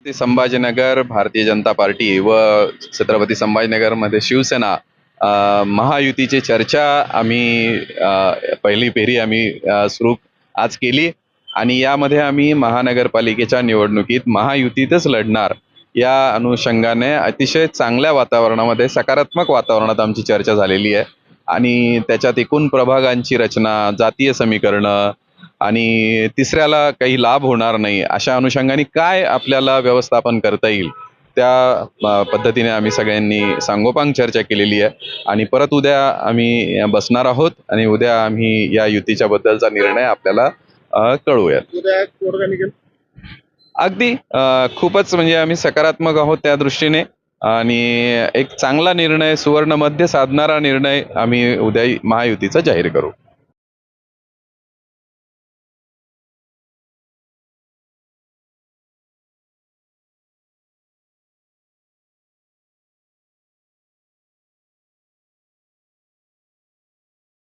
ते संभाजीनगर भारतीय जनता पार्टी व छत्रपती संभाजीनगरमध्ये शिवसेना महायुतीची चर्चा आम्ही पहिली फेरी आम्ही सुरू आज केली आणि यामध्ये आम्ही महानगरपालिकेच्या निवडणुकीत महायुतीतच लढणार या अनुषंगाने अतिशय चांगल्या वातावरणामध्ये सकारात्मक वातावरणात आमची चर्चा झालेली आहे आणि त्याच्यात एकूण प्रभागांची रचना, जातीय समीकरणं आणि तिसऱ्याला काही लाभ होणार नाही अशा अनुषंगाने काय आपल्याला व्यवस्थापन करता येईल त्या पद्धतीने आम्ही सगळ्यांनी सांगोपांग चर्चा केलेली आहे आणि परत उद्या आम्ही बसणार आहोत आणि उद्या आम्ही या युतीच्या बद्दलचा निर्णय आपल्याला कळवूयात. अगदी खूपच म्हणजे आम्ही सकारात्मक आहोत त्या दृष्टीने आणि एक चांगला निर्णय, सुवर्ण मध्य साधणारा निर्णय आम्ही उद्या महायुतीचा जाहीर करू.